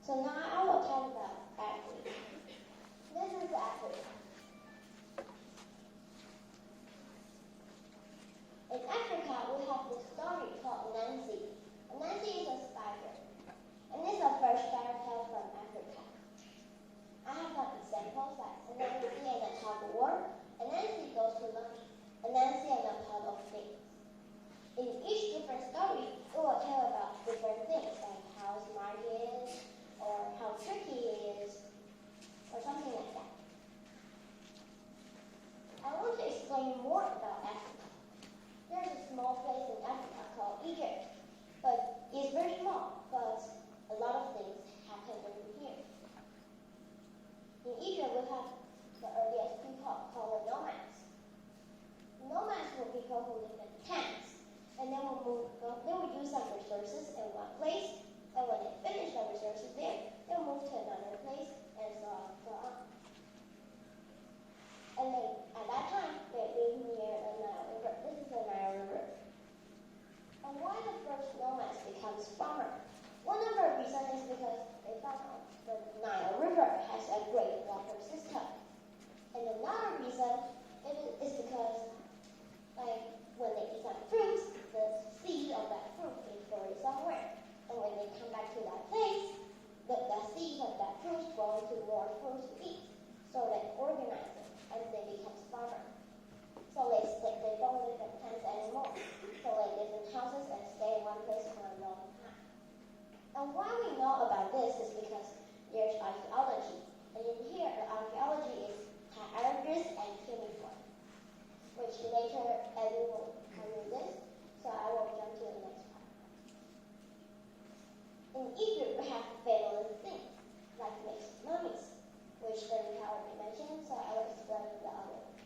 So now I will talk about Africa. This is Africa. In Africa, we have this story called Nancy. Nancy is a spider, and it's the first fairy tale from Africa. I have some examples like Nancy and a tug of war, and Nancy goes to lunch, and Nancy and a pot of things. In each different story, it will tell about different things, like how smart he is, or how tricky he is, or something like that. I want to explain more about Africa. There's a small place in Africa called Egypt, but it's very small, but a lot of things happen over here. In Egypt, we have the earliest people called the nomads. Nomads were people who live in tents, and they would use some resources in one place, and when they finish the resources there, they'll move to another place, and so on, so on. And then, at that time, they lived near the Nile River. This is the Nile River. And why the first nomads becomes farmers? One of the reasons is because they found out the Nile River has a great water system. And another reason is because, like, when they eat some fruits, the seed of that fruit is buried somewhere. And when they come back to that place, the seed of that fruit grows to more fruit to eat. So they organize it, and they become farmers. So they don't live in tents anymore. So they live in houses and stay in one place for a long time. And why we know about this is because there's archaeology. And in here, the archaeology is hieroglyphs and cuneiform, which later Eddie will tell you this, so I will jump to the next part. In Egypt, we have fabulous things, like mixed mummies, which the already mentioned, so I will explain the other ones.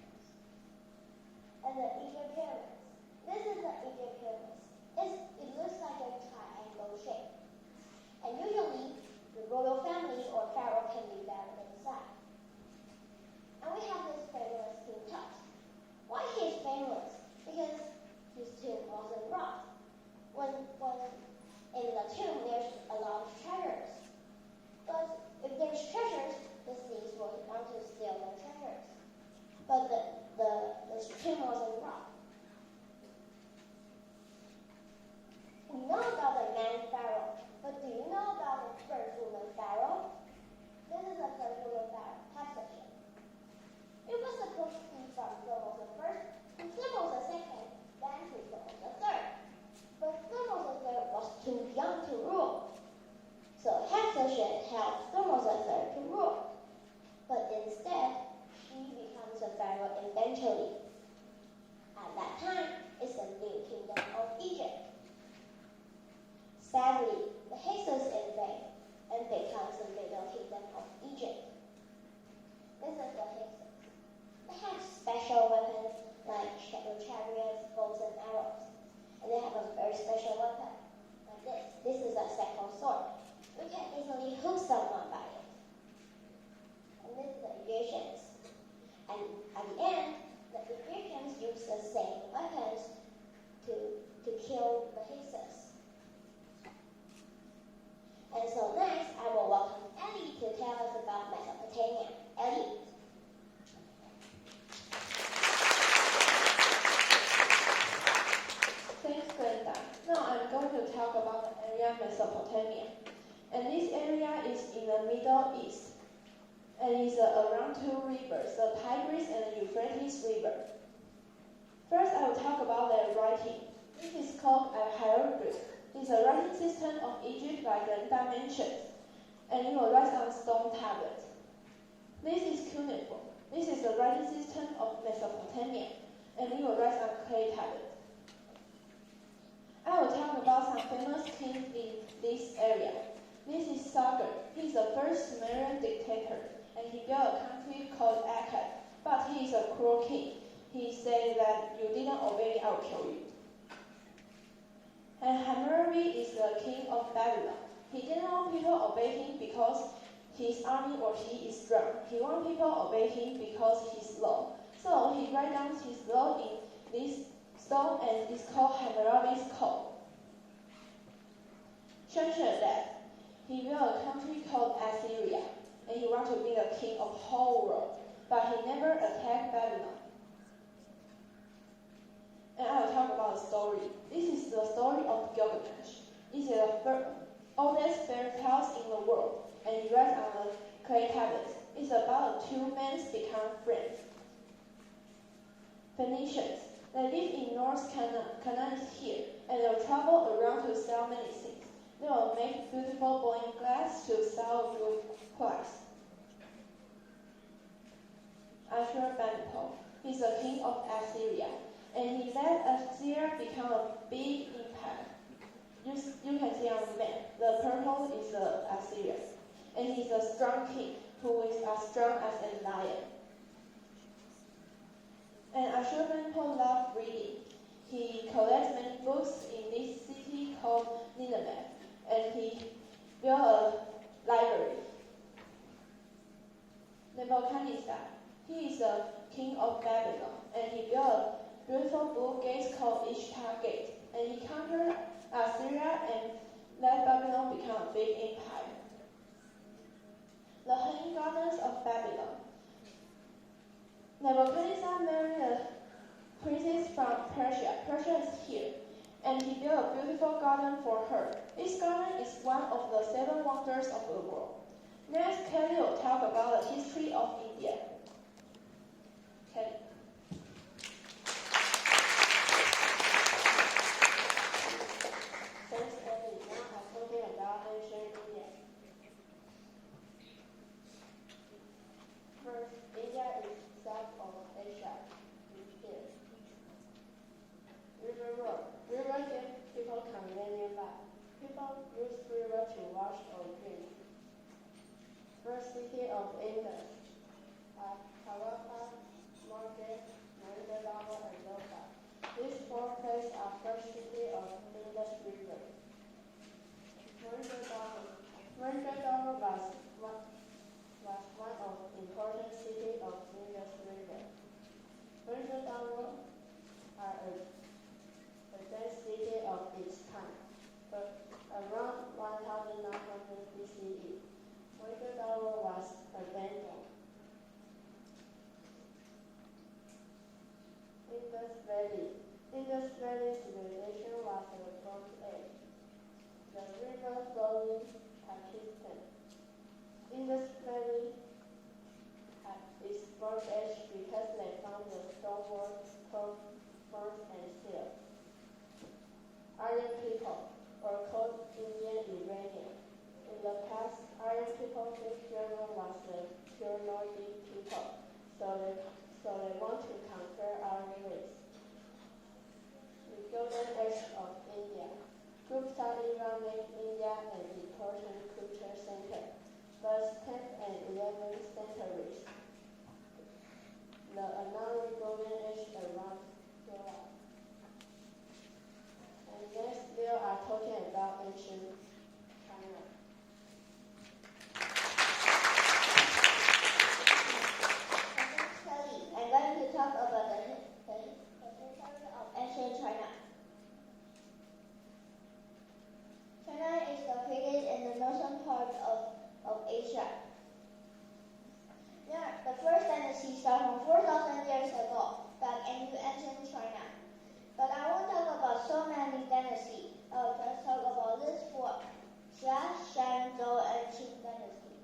And the Egypt pyramids. This is the Egypt pyramids. It looks like a triangle shape. And usually, the royal family or pharaoh can be buried inside. And we have this famous King Tut. Why he is famous? Because his tomb wasn't rock. When in the tomb there's a lot of treasures. But if there's treasures, the thieves will want to steal the treasures. But the tomb wasn't rock. We know about the man pharaoh, but do you know about the first woman pharaoh? This is the first woman pharaoh, Hatshepsut. It was supposed to be from Thutmose the first to Thutmose the second, then to Thutmose the third. But Thutmose the third was too young to rule. So Hatshepsut helped Thutmose the third to rule. But instead, she becomes a pharaoh eventually. At that time, it's the new kingdom of Egypt. Sadly, the Hyksos invade and becomes the middle kingdom of Egypt. This is the Hyksos. They have special weapons like chariots, bows, and arrows. And they have a very special weapon like this. This is a second sword. We can easily hook someone by it. And this is the Egyptians. And at the end, the Egyptians use the same weapons to kill the Hyksos. And so next, I will welcome Ellie to tell us about Mesopotamia. Ellie? Thanks, Glenda. Now I'm going to talk about the area Mesopotamia. And this area is in the Middle East. And is around two rivers, the Tigris and the Euphrates River. First, I will talk about their writing. This is called a hieroglyph. It's a writing system of Egypt like Glenda mentioned, and it will write on stone tablets. This is cuneiform. This is the writing system of Mesopotamia, and it will write on clay tablets. I will talk about some famous kings in this area. This is Sargon. He's the first Sumerian dictator, and he built a country called Akkad, but he is a cruel king. He said that you didn't obey me, I will kill you. And Hammurabi is the king of Babylon. He didn't want people to obey him because his army or he is strong. He wants people to obey him because he's law. So he write down his law in this stone, and it's called Hammurabi's Code. Shensha that he built a country called Assyria, and he wanted to be the king of the whole world, but he never attacked Babylon. And I will talk about the story. This is the story of Gilgamesh. This is the oldest fairy tale in the world, and it rests on the clay tablets. It's about two men become friends. Phoenicians. They live in North Canaan. Canaan is here, and they'll travel around to sell many things. They will make beautiful blowing glass to sell good price. Ashurbanipal. He's the king of Assyria, and he led Assyria become a big empire. You can see on the map, the purple is the Assyria, and he's a strong king who is as strong as a lion. And Ashurbanipal loved reading. He collects many books in this city called Nineveh, and he built a library. Nebuchadnezzar. He is the king of Babylon, and he built a beautiful blue gate called Ishtar Gate, and he conquered Assyria and let Babylon become a big empire. The hanging gardens of Babylon. Nebuchadnezzar married a princess from Persia. Persia is here, and he built a beautiful garden for her. This garden is one of the 7 wonders of the world. Next, Kelly will talk about the history of India. Kelly. Thanks, Kelly. Now I'm talking about ancient India. First, India is south of Asia. Here. River road. River give people convenient life. People use river to wash or drink. First city of Indus are Harappa, Mohenjo, Mohenjo-daro, and Loka. These 4 places are first city of Indus River. Mohenjo-daro was one of important city of Indus River. Mohenjo-daro are a dense city of its time, but around 1900 BCE. Mohenjo-daro was abandoned. Indus Valley civilization was the Bronze Age. The river flowing Pakistan. Indus Valley had its Bronze Age because they found the stone walls, bronze, and steel. Aryan people, or called Indian Iranian. In the past, Aryan people think German was the pure Nordic people, so they want to conquer our race. The Golden Age of India. Groups Iran made India an important culture center, but 10th and 11th centuries. Another Golden Age around Europe. And next, we are talking about ancient China. I'm going to talk about the history of ancient China. China is located in the northern part of Asia. The first dynasty started from 4,000 years ago, back in ancient China. But I won't talk about so many dynasties. I'll just talk about this 4: Xia, Shan, Zhou, and Qing dynasty.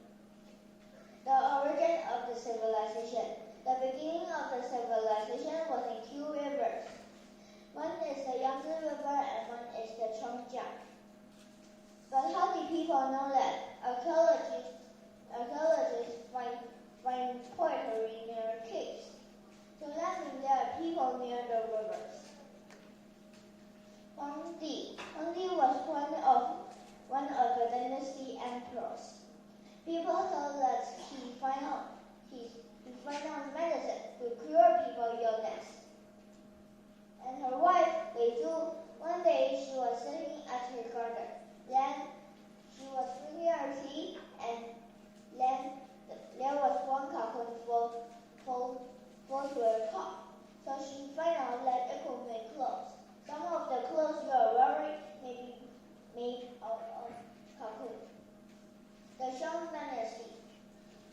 The origin of the civilization. The beginning of the civilization was in 2 rivers. One is the Yangtze River and one is the Chongjiang. But how do people know that? Archaeologists find pottery near caves. So that means there are people near the rivers. Huangdi was one of the dynasty emperors. People thought that he found out medicine to cure people illness. And her wife, Beizhu, one day she was sitting at her garden. Then she was drinking her tea, and then there was one cocoon fall to her cup. So she found out that it could make clothes. Some of the clothes you are wearing may be made out of cocoon. Shang dynasty.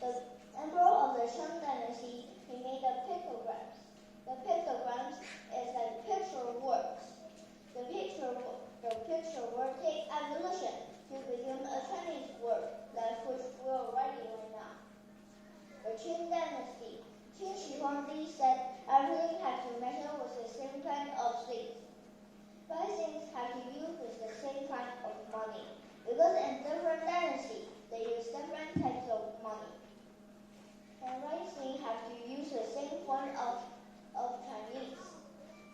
The emperor of the Shang dynasty, he made the pictograms. The pictograms is like picture words. The picture word takes evolution to become a Chinese word, like which we're writing right now. The Qing dynasty. Qin Shi Huangdi said everything had to measure with the same kind of things. Five things had to use with the same kind of money. Because in different dynasties, they use different types of money. And right thing have to use the same form of Chinese.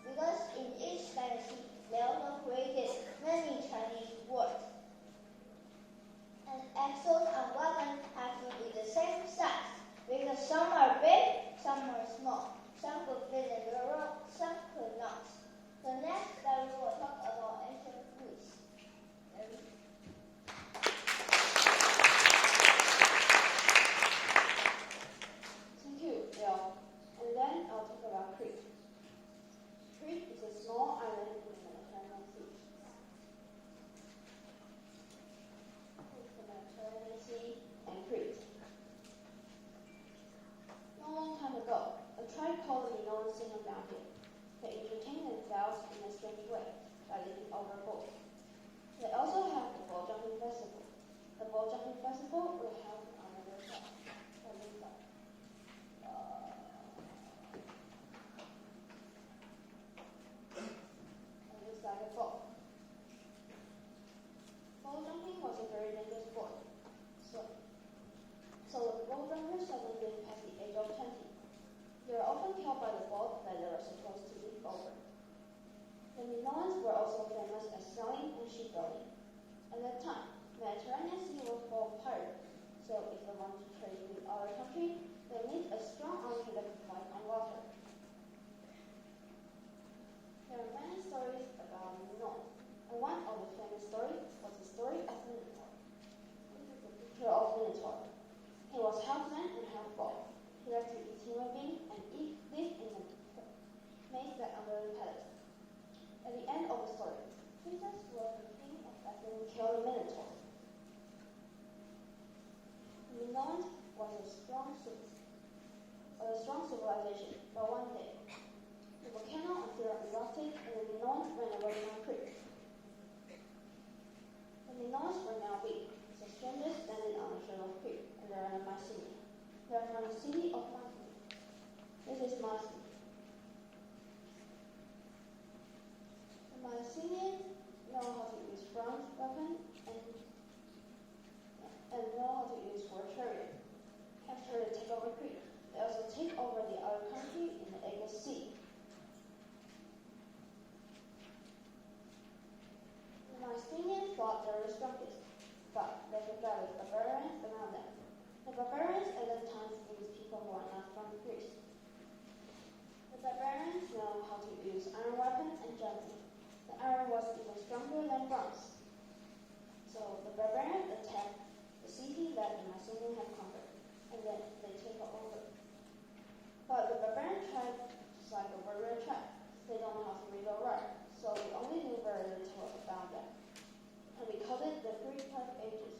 Because in each dynasty, they also created many Chinese words. And axles and weapons have to be the same size. Because some are big, some are small. Some could fit in the road, some could not. The next that we will talk about ancient Greece. Thank you, Leo. And then I'll talk about Crete. Crete is a small island in the Mediterranean Sea. It's the Mediterranean Sea and Crete. Not a long time ago, a tribe called the Minoans settled down here. They entertain themselves in a strange way by living overboard. They also have the ball jumping festival. The ball jumping festival will held on the river. It looks like a ball. Ball jumping was a very dangerous sport. So the ball jumpers suddenly lived past the age of 20. They were often killed by the ball that they were supposed to leap over. The Minoans were also famous as sailing and shipbuilding. At that time, the Mediterranean Sea was full of pirates, so if they wanted to trade with other countries, they need a strong army that could fight on water. There are many stories about the Minoans, and one of the famous stories was the story of Minotaur. This is a picture of Minotaur. He was half man and half ball. He liked to eat human beings and lived in a maze that under the palace. At the end of the story, Princess was the king of Athens killed the Minotaur. The Minoans was a strong civilization, but one day, the volcano on Syria erupted and the Minoans ran away from Crete. The Minoans were now weak, so strangers landed on the shore of Crete, and they are in Mycenae. They are from the city of Mycenae. This is Mycenae. The Mycenaeans know how to use bronze weapons and know how to use war chariot. After they take over Crete, they also take over the other country in the Aegean Sea. The Mycenaeans thought they were the strongest, but they forgot the barbarians around them. The barbarians at that time used people who are not from Greece. The barbarians know how to use iron weapons and javelin. The iron was even stronger than bronze. So the barbarians attacked the city that the Mycenaeans had conquered, and then they take it over. But the barbarian tribe is like a warrior tribe. They don't know how to read or write, so we only knew very little about them. And we called it the Greek Dark Ages.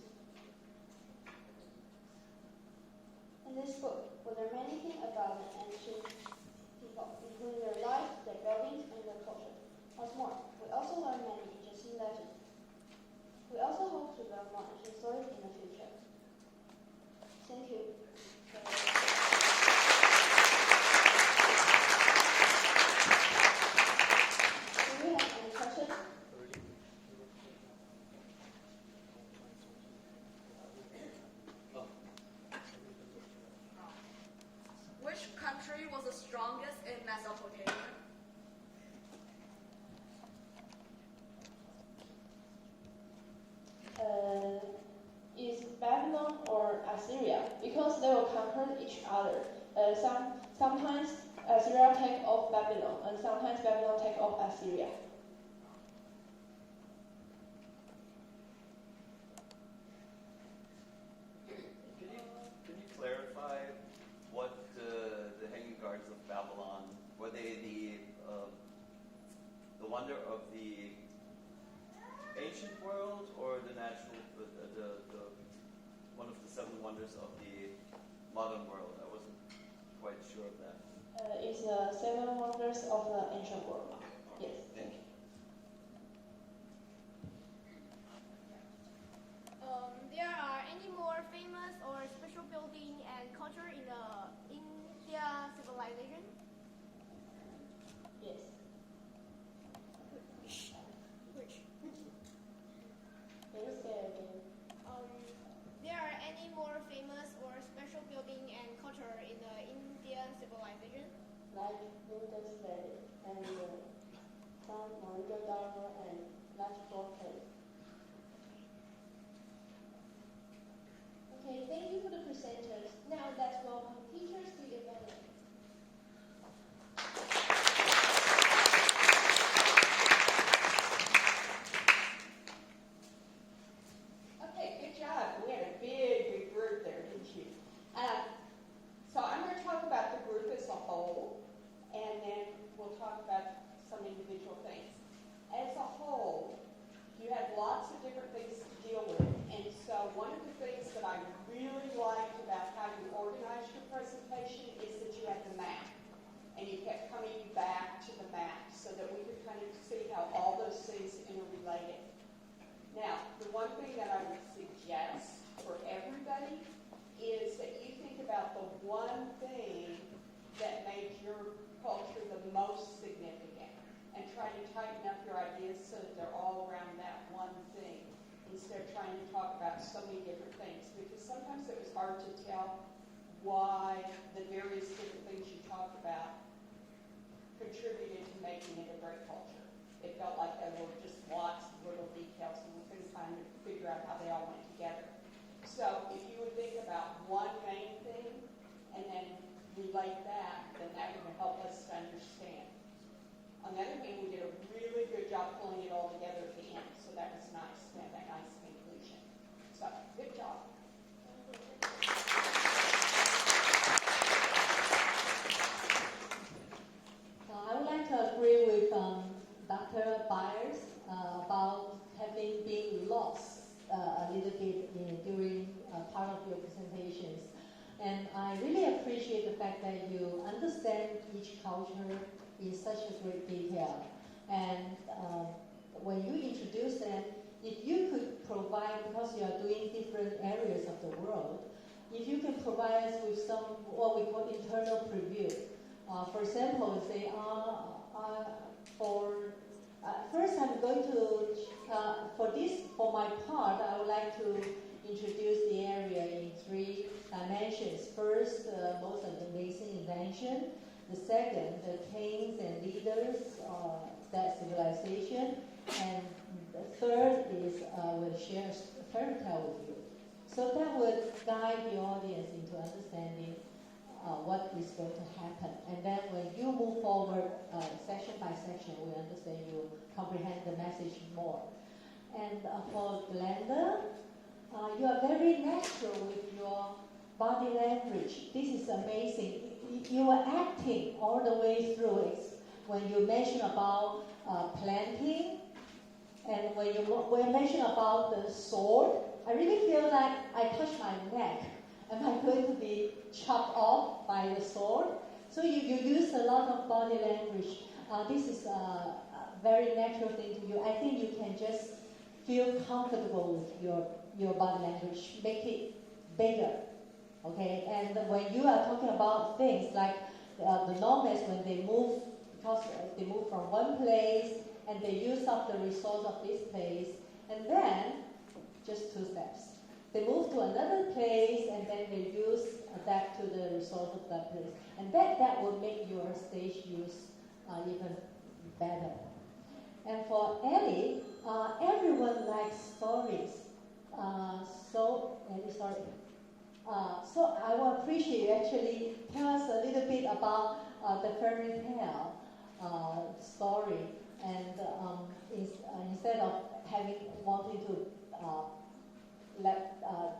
In this book, we learn many things about the ancient people, including their lives, their buildings, and their culture. What's more, we also learn many interesting legends. We also hope to learn more ancient stories in the future. Thank you. Do you have any questions? Which country was the strongest in Mesopotamia? Is Babylon or Assyria, because they will conquer each other. Sometimes Assyria take off Babylon, and sometimes Babylon take off Assyria. Can you clarify what the hanging gardens of Babylon, were they the wonder of the ancient world or the natural, the one of the wonders of the modern world. I wasn't quite sure of that. It's the seven wonders of the ancient world. Yes. Thank you. There are any more famous or special building and culture in the India civilization? Yes. Which? Can you say it again? There are any more famous or special building and culture in the Indian civilization? Like Indus Valley and some Mohenjo-daro and large fortress. Okay, thank you for the presenters. Now let's welcome teachers to the event. Okay, good job. We had a big group there, didn't you? So I'm going to talk about the group as a whole, and then we'll talk about some individual things. As a whole, you had lots of different things to deal with, and so one of the things that I really liked about how you organized your presentation is that you had the map, and you kept coming back to the map so that we could kind of see how all those things interrelated. Now, the one thing that I would suggest for everybody is that you think about the one thing that made your culture the most significant and try to tighten up your ideas so that they're all around that one thing instead of trying to talk about so many different things, because sometimes it was hard to tell why the various different things you talked about contributed to making it a great culture. It felt like there were just lots of little details and we couldn't kind of figure out how they all went together. So if you would think about one main thing and then relate that, then that would help us to understand. On the other hand, we did a really good job pulling it all together at the end, so that was nice. We had that nice conclusion. So, good job. I would like to agree with Dr. Byers about having been lost a little bit during part of your presentations. And I really appreciate the fact that you understand each culture in such a great detail. And when you introduce them, if you could provide, because you are doing different areas of the world, if you could provide us with some what we call internal preview. For example, say, first I'm going to, for my part, I would like to introduce the area in three dimensions. First, most of the amazing invention. The second, the kings and leaders of that civilization. And the third is will share a fairy tale with you. So that would guide the audience into understanding what is going to happen. And then when you move forward section by section, we understand you comprehend the message more. And for Glenda, you are very natural with your body language. This is amazing. You are acting all the way through it. When you mention about planting, and when you mention about the sword, I really feel like I touch my neck. Am I going to be chopped off by the sword? So you use a lot of body language. This is a very natural thing to you. I think you can just feel comfortable with your body language. Make it bigger, okay? And when you are talking about things like the nomads, when they move, because they move from one place and they use up the resource of this place, and then just 2 steps. They move to another place and then they adapt to the resource of that place. And that will make your stage use even better. And for Ellie, everyone likes stories. So I will appreciate you actually tell us a little bit about the fairy tale story. And instead of wanting to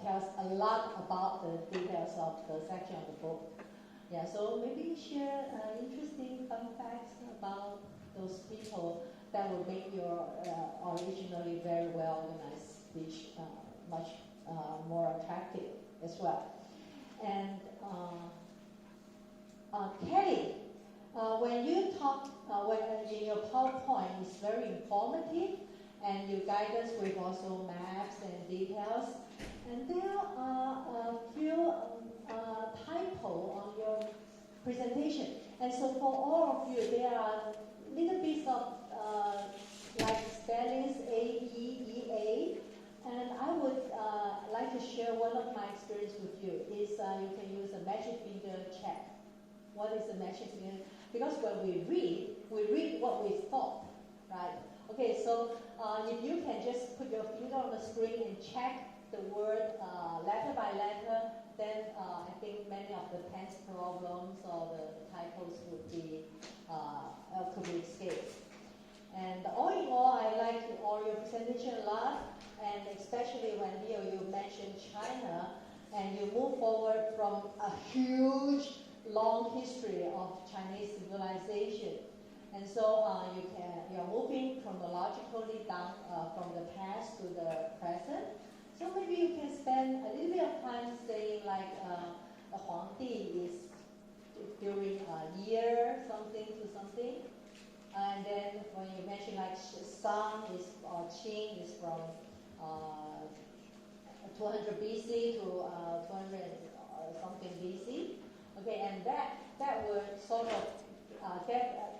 tell us a lot about the details of the section of the book. Yeah, so maybe share interesting fun facts about those people that will make your originally very well organized speech much more attractive as well. And Kelly, when you talk, when in your PowerPoint, it's very informative, and you guide us with also maps and details. And there are a few typos on your presentation. And so for all of you, there are little bits of like spellings A-E-E-A. And I would like to share one of my experience with you is you can use a magic finger check. What is a magic finger? Because when we read what we thought, right? Okay, so if you can just put your finger on the screen and check the word letter by letter, then I think many of the tense problems or the typos would be could be escaped. And all in all, I like all your presentation a lot, and especially when Leo, you mentioned China, and you move forward from a huge, long history of Chinese civilization. And so you're moving chronologically down from the past to the present. So maybe you can spend a little bit of time saying like a Huangdi is during a year, something to something. And then when you mention like Song is or Qing is from 200 BC to 200 something BC. Okay, and that would sort of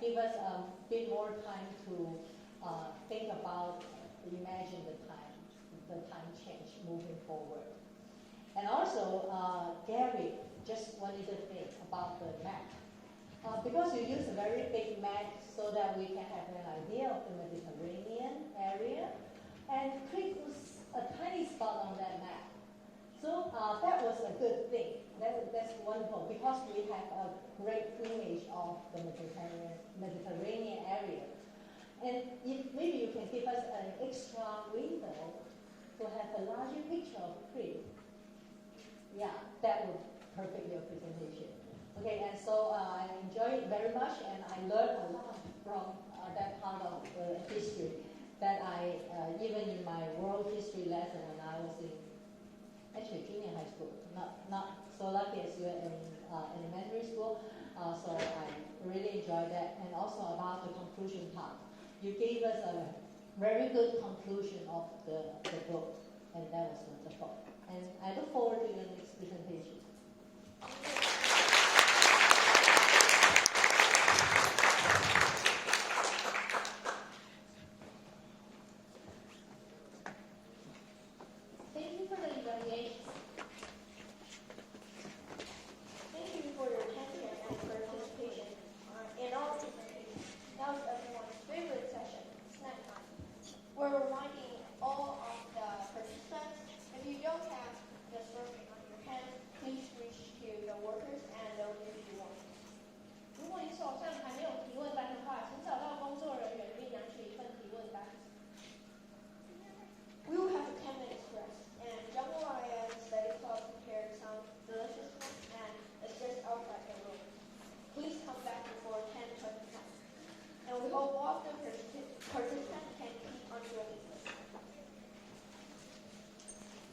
give us a bit more time to think about, imagine the time change moving forward. And also, Gary, just one little thing about the map. Because you use a very big map so that we can have an idea of the Mediterranean area, and click a tiny spot on that map. So that was a good thing. That's wonderful because we have a great image of the Mediterranean area. And if maybe you can give us an extra window to have a larger picture of Crete. Yeah, that would perfect your presentation. Okay, and so I enjoyed it very much, and I learned a lot from that part of history that I, even in my world history lesson when I was in actually junior high school, not so lucky as you in elementary school, so I really enjoyed that. And also about the conclusion part. You gave us a very good conclusion of the book, and that was wonderful. And I look forward